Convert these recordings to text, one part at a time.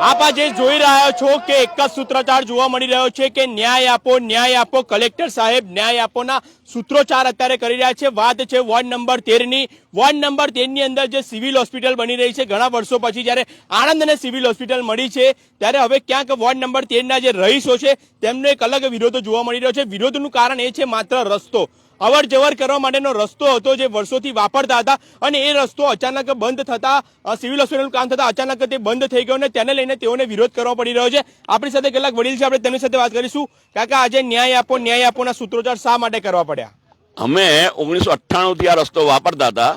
આપ આજે જોઈ રહ્યા છો કે એક જ સૂત્રોચ્ચાર જોવા મળી રહ્યો છે કે ન્યાય આપો કલેક્ટર સાહેબ ન્યાય આપોના સૂત્રોચ્ચાર અત્યારે કરી રહ્યા છે। વાત છે વોર્ડ નંબર 13 ની। વોર્ડ નંબર 13 ની અંદર જે સિવિલ હોસ્પિટલ બની રહી છે ઘણા વર્ષો પછી જ્યારે આણંદને સિવિલ હોસ્પિટલ મળી છે ત્યારે હવે ક્યાંક વોર્ડ નંબર 13 ના જે રહીશો છે તેમનો એક અલગ વિરોધ જોવા મળી રહ્યો છે। વિરોધનું કારણ એ છે માત્ર રસ્તો। અવર જવર કરવા માટેનો રસ્તો હતો જે વર્ષોથી વાપરતા હતા અને એ રસ્તો અચાનક બંધ થતા સિવિલ હોસ્પિટલનું કામ થતા અચાનક તે બંધ થઈ ગયો અને તેને લઈને તેઓને વિરોધ કરવો પડી રહ્યો છે। આપણી સાથે કેટલાક વડીલ છે, આપણે તેમની સાથે વાત કરીશું। કાકા, આજે ન્યાય આપોના સૂત્રોચ્ચાર શા માટે કરવા પડ્યા? અમે 1998 થી આ રસ્તો વાપરતા હતા,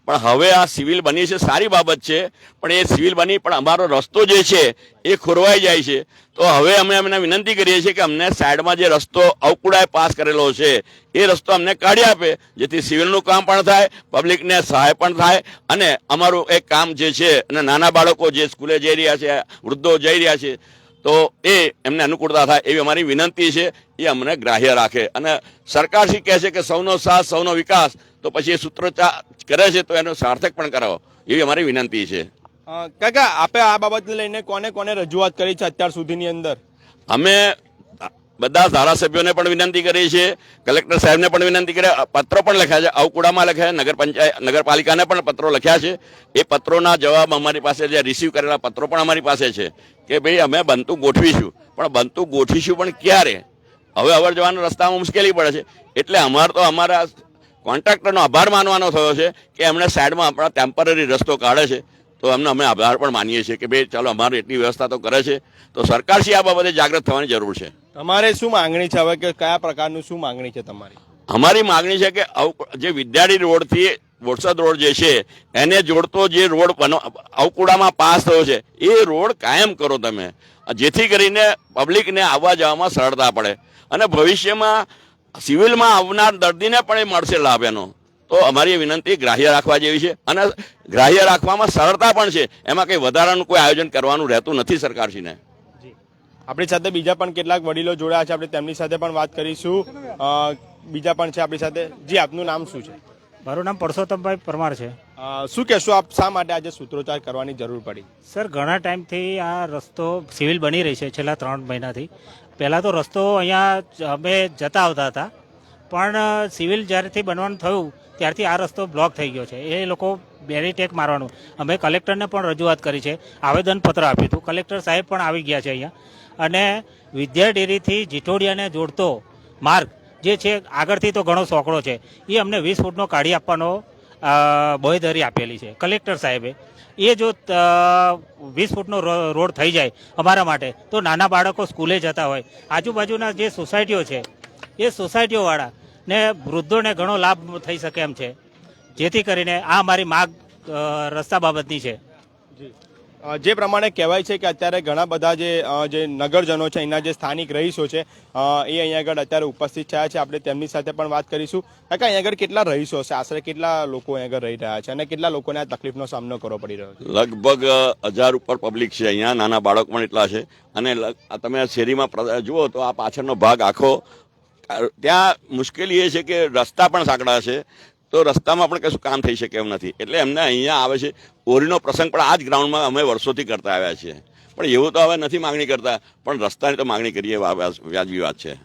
પણ હવે આ સિવિલ બની છે સારી બાબત છે, પણ એ સિવિલ બની પણ અમારો રસ્તો જે છે એ ખોરવાઈ જાય છે। તો હવે અમે અમને વિનંતી કરીએ છીએ કે અમને સાઈડમાં જે રસ્તો અવકુડાએ પાસ કરેલો છે એ રસ્તો અમને કાઢી આપે, જેથી સિવિલનું કામ પણ થાય, પબ્લિકને સહાય પણ થાય અને અમારું એક કામ જે છે અને નાના બાળકો જે સ્કૂલે જઈ રહ્યા છે, વૃદ્ધો જઈ રહ્યા છે, તો એ એમને અનુકૂળતા થાય એવી અમારી વિનંતી છે। એ અમને ગ્રાહ્ય રાખે અને સરકાર શ્રી કહે છે કે સૌનો સાથ સૌનો વિકાસ, તો પછી એ સૂત્રોચ્ચાર કરે છે તો એનો સાર્થક પણ કરાવો એવી અમારી વિનંતી છે। કાકા, આપે આ બાબતને લઈને કોને કોને રજૂઆત કરી છે અત્યાર સુધીની અંદર? અમે બધા ધારાસભ્યોને પણ વિનંતી કરી છે, કલેક્ટર સાહેબને પણ વિનંતી કરી, પત્રો પણ લખ્યા છે, અવકુડામાં લખ્યા છે, નગરપાલિકાને પણ પત્રો લખ્યા છે। એ પત્રોના જવાબ અમારી પાસે, જે રિસીવ કરેલા પત્રો પણ અમારી પાસે છે કે ભાઈ અમે બનતું ગોઠવીશું, પણ બનતું ગોઠવીશું પણ ક્યારે? હવે અવર જવાના રસ્તામાં મુશ્કેલી પડે છે, એટલે અમારા કોન્ટ્રાક્ટરનો આભાર માનવાનો થયો છે કે એમણે સાઈડમાં આપણા ટેમ્પરરી રસ્તો કાઢે છે, તો એમને અમે આભાર પણ માનીએ છીએ કે ભાઈ ચાલો અમારી એટલી વ્યવસ્થા તો કરે છે। તો સરકારશ્રી આ બાબતે જાગૃત થવાની જરૂર છે। તમારે શું માંગણી છે હવે, કે કયા પ્રકારનું શું માંગણી છે તમારી? અમારી માંગણી છે કે જે વિદ્યાર્થી રોડથી બોરસદ રોડ જે છે એને જોડતો જે રોડ અવકુડામાં પાસ થયો છે એ રોડ કાયમ કરો તમે, જેથી કરીને પબ્લિકને આવવા જવામાં સરળતા પડે અને ભવિષ્યમાં સિવિલમાં આવનાર દર્દીને પણ એ મળશે લાભ એનો। તો અમારી વિનંતી ગ્રાહ્ય રાખવા જેવી છે અને ગ્રાહ્ય રાખવામાં સરળતા પણ છે, એમાં કંઈ વધારાનું કોઈ આયોજન કરવાનું રહેતું નથી સરકારશ્રીને। આપણી સાથે બીજા પણ કેટલાક વડીલો જોડાયા છે, આપણે તેમની સાથે પણ વાત કરીશું। બીજા પણ છે આપણી સાથે। જી, આપનું નામ શું છે? મારું નામ પરસોત્તમભાઈ પરમાર છે। શું કહેશો આપ, શા માટે આજે સૂત્રોચ્ચાર કરવાની જરૂર પડી? સર, ઘણા ટાઈમથી આ રસ્તો સિવિલ બની રહી છે, છેલ્લા 3 મહિનાથી। પહેલાં તો રસ્તો અહીંયા અમે જતા આવતા હતા, પણ સિવિલ જ્યારથી બનવાનું થયું ત્યારથી આ રસ્તો બ્લોક થઈ ગયો છે। એ લોકો બેરીટેક મારવાનું, અમે કલેક્ટરને પણ રજૂઆત કરી છે, આવેદનપત્ર આપ્યું હતું, કલેક્ટર સાહેબ પણ આવી ગયા છે અહીંયા। અને વિદ્યા ડેરીથી જીટોડિયાને જોડતો માર્ગ જે છે આગળથી તો ઘણો સોકડો છે, એ અમને 20 ફૂટનો કાઢી આપવાનો બાંહેધરી આપેલી છે કલેક્ટર સાહેબે। એ જો 20 ફૂટનો રોડ થઈ જાય અમારા માટે, તો નાના બાળકો સ્કૂલે જતા હોય, આજુબાજુના જે સોસાયટીઓ છે એ સોસાયટીઓવાળા ને વૃદ્ધોને ઘણો લાભ થઈ શકે એમ છે, જેથી કરીને આ અમારી માગ રસ્તા બાબતની છે। જે પ્રમાણે કહેવાય છે કે અત્યારે ઘણા બધા જે નગરજનો છે, અહીંના જે સ્થાનિક રહીશો છે, એ અહીંયા આગળ અત્યારે ઉપસ્થિત થયા છે। આપણે તેમની સાથે પણ વાત કરીશું। કાકા, અહીંયા આગળ કેટલા રહીશો છે? આશરે કેટલા લોકો અહીંયા આગળ રહી રહ્યા છે અને કેટલા લોકોને આ તકલીફનો સામનો કરવો પડી રહ્યો છે? લગભગ 1000 ઉપર પબ્લિક છે અહીંયા, નાના બાળક પણ એટલા છે। અને તમે શેરીમાં જુઓ તો આ પાછળનો ભાગ આખો, ત્યાં મુશ્કેલી એ છે કે રસ્તા પણ સાંકડા છે, તો રસ્તામાં પણ કશું કામ થઈ શકે એમ નથી, એટલે એમને અહીંયા આવે છે। હોળીનો પ્રસંગ પણ આ જ ગ્રાઉન્ડમાં અમે વર્ષોથી કરતા આવ્યા છીએ, પણ એવું તો હવે નથી માંગણી કરતા, પણ રસ્તાની તો માંગણી કરીએ, વ્યાજબી વાત છે।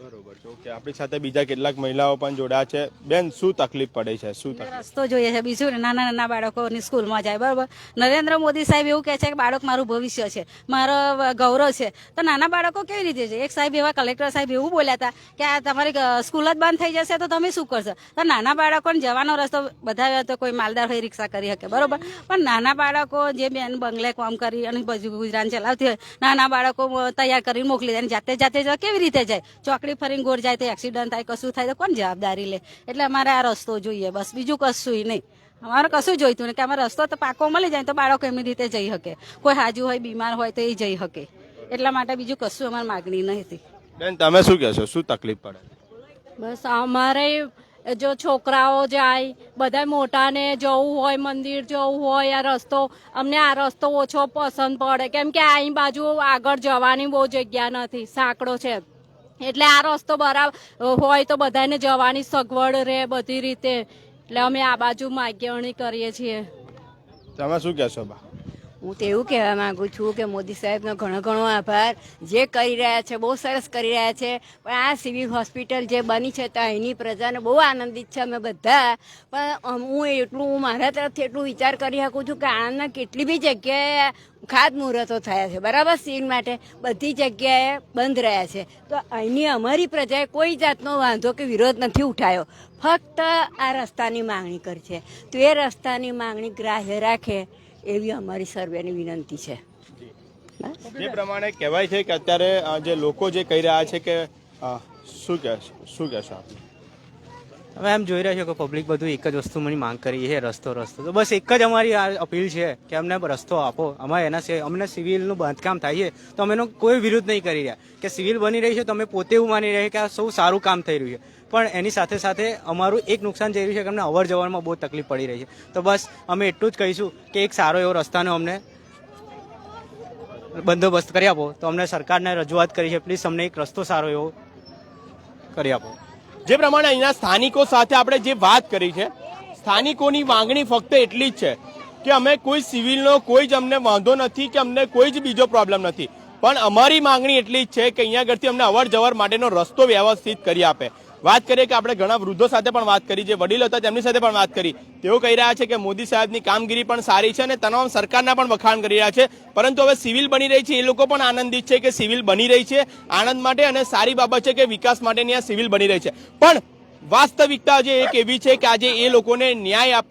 બરોબર છે, ઓકે। આપણી સાથે બીજા કેટલાક મહિલાઓ પણ જોડાયા છે। બેન, શું તકલીફ પડે છે? શું રસ્તો જોઈએ છે, બીજું નાના નાના બાળકોની સ્કૂલમાં જાય, બરોબર? નરેન્દ્ર મોદી સાહેબ એવું કહે છે કે બાળક મારું ભવિષ્ય છે, મારો ગૌરવ છે, તો નાના બાળકો કેવી રીતે છે? એક સાહેબ એવા, કલેક્ટર સાહેબ એવું બોલ્યા હતા કે આ તમારી સ્કૂલ જ બંધ થઈ જશે તો તમે શું કરશો? તો નાના બાળકોને જવાનો રસ્તો બધા તો કોઈ માલદાર હોય રિક્ષા કરી શકે, બરોબર, પણ નાના બાળકો જે બેન બંગલે કામ કરી અને ગુજરાન ચલાવતી હોય, નાના બાળકો તૈયાર કરીને મોકલી દે, જાતે જાતે કેવી રીતે જાય? ચોકડી ફરીને ગોળ જાય તો એક્સિડન્ટ થાય, કશું થાય તો કોણ જવાબદારી લે? એટલે અમારે આ રસ્તો જોઈએ, બસ, બીજું કશું નહીં। અમારે કશું જોઈતું નહીં, કે અમારે રસ્તો તો પાકો મળી જાય તો બાળકો એમની રીતે જઈ શકે, કોઈ હાજુ હોય, બીમાર હોય તો એ જઈ શકે, એટલા માટે બીજું કશું અમારે માગણી નથી। બેન, તમે શું કહેશો? શું તકલીફ પડે? બસ અમારે જો છોકરાઓ જાય, બધા મોટાને જવું હોય, મંદિર જવું હોય, આ રસ્તો અમને આ રસ્તો ઓછો પસંદ પડે, કેમ કે અહીં બાજુ આગળ જવાની બહુ જગ્યા નથી, સાંકડો છે, એટલે આ રસ્તો બરાબર હોય તો બધાને જવાની સગવડ રહે બધી રીતે, એટલે અમે આ બાજુ માગણી કરીએ છીએ। તમે શું કહેશો બા? હું તો એવું કહેવા માંગુ છું કે મોદી સાહેબનો ઘણો ઘણો આભાર. જે કરી રહ્યા છે બહુ સરસ કરી રહ્યા છે, પણ આ સિવિલ હોસ્પિટલ જે બની છે તો અહીંની પ્રજાને બહુ આનંદિત છે અમે બધા. પણ હું મારા તરફથી એટલું વિચાર કરી શકું છું કે આણંદના કેટલી બી જગ્યાએ ખાતમુહૂર્તો થયા છે, બરાબર, સિવિલ માટે બધી જગ્યાએ બંધ રહ્યા છે. તો અહીંની અમારી પ્રજાએ કોઈ જાતનો વાંધો કે વિરોધ નથી ઉઠાયો, ફક્ત આ રસ્તાની માંગણી કરી છે. તો એ રસ્તાની માંગણી ગ્રાહ્ય રાખે એવી અમારી સર્વેની વિનંતી છે. જે પ્રમાણે કહેવાય છે કે અત્યારે જે લોકો જે કહી રહ્યા છે કે શું કહેશો આપ? હવે એમ જોઈ રહ્યા છો કે પબ્લિક બધું એક જ વસ્તુની માંગ કરી છે, રસ્તો. તો બસ એક જ અમારી આ અપીલ છે કે અમને રસ્તો આપો. અમારે અમને સિવિલનું બાંધકામ થાય છે તો અમે એનો કોઈ વિરોધ નહીં કરી રહ્યા કે સિવિલ બની રહી છે તો અમે પોતે એવું માની રહ્યા કે આ સૌ સારું કામ થઈ રહ્યું છે. પણ એની સાથે સાથે અમારું એક નુકસાન જઈ રહ્યું છે કે અમને અવર જવરમાં બહુ તકલીફ પડી રહી છે. તો બસ અમે એટલું જ કહીશું કે એક સારો એવો રસ્તાનો અમને બંદોબસ્ત કરી આપો. તો અમને સરકારને રજૂઆત કરી છે, પ્લીઝ અમને એક રસ્તો સારો એવો કરી આપો. જે પ્રમાણે અહીંના સ્થાનિકો સાથે આપણે જે વાત કરી છે, સ્થાનિકોની માંગણી ફક્ત એટલી જ છે કે અમે કોઈ સિવિલનો કોઈ જ અમને વાંધો નથી કે અમને કોઈ જ બીજો પ્રોબ્લેમ નથી, પણ અમારી માંગણી એટલી જ છે કે અહીંયા આગળથી અમને અવર જવર માટેનો રસ્તો વ્યવસ્થિત કરી આપે. વાત કરીએ કે આપણે ઘણા વૃદ્ધો સાથે પણ વાત કરી, જે વડીલો હતા તેમની સાથે પણ વાત કરી. તેઓ કહી રહ્યા છે કે મોદી સાહેબની કામગીરી પણ સારી છે અને તમામ સરકારના પણ વખાણ કરી રહ્યા છે, પરંતુ હવે સિવિલ બની રહી છે એ લોકો પણ આનંદિત છે કે સિવિલ બની રહી છે આણંદ માટે, અને સારી બાબત છે કે વિકાસ માટેની આ સિવિલ બની રહી છે. પણ વાસ્તવિકતા જે એક એવી છે કે આજે એ લોકોને ન્યાય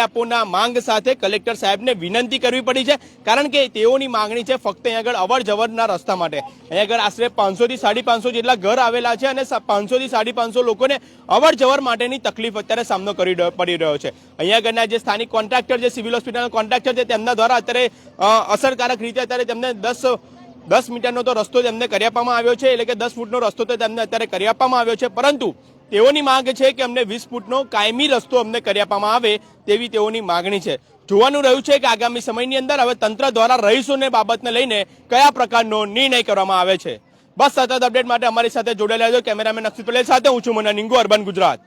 આપોના માંગ સાથે કલેક્ટર સાહેબને વિનંતી કરવી પડી છે, કારણ કે તેઓની માંગણી છે ફક્ત અહીં આગળ અવર જવરના રસ્તા માટે. અહીં આગળ આશરે 500 થી 550 જેટલા ઘર આવેલા છે અને 500 થી 550 લોકોને અવર જવર માટેની તકલીફ અત્યારે સામનો પડી રહ્યો છે. અહીંયા આગળના જે સ્થાનિક કોન્ટ્રાક્ટર, જે સિવિલ હોસ્પિટલના કોન્ટ્રાક્ટર છે, તેમના દ્વારા અત્યારે અસરકારક રીતે અત્યારે તેમને 10 મીટરનો તો રસ્તો તેમને કરી આપવામાં આવ્યો છે, એટલે કે 10 ફૂટનો રસ્તો તો તેમને અત્યારે કરી આપવામાં આવ્યો છે, પરંતુ તેઓની માંગ છે કે અમને 20 ફૂટનો કાયમી રસ્તો અમને કરી આપવામાં આવે તેવી તેઓની માંગણી છે. જોવાનું રહ્યું છે કે આગામી સમયની અંદર હવે તંત્ર દ્વારા રહીશોને બાબતને લઈને કયા પ્રકારનો નિર્ણય કરવામાં આવે છે. બસ સતત અપડેટ માટે અમારી સાથે જોડાયેલા છો. કેમેરામેન અક્ષિત પટેલ સાથે હું છું મોના નિંગુ, અર્બન ગુજરાત.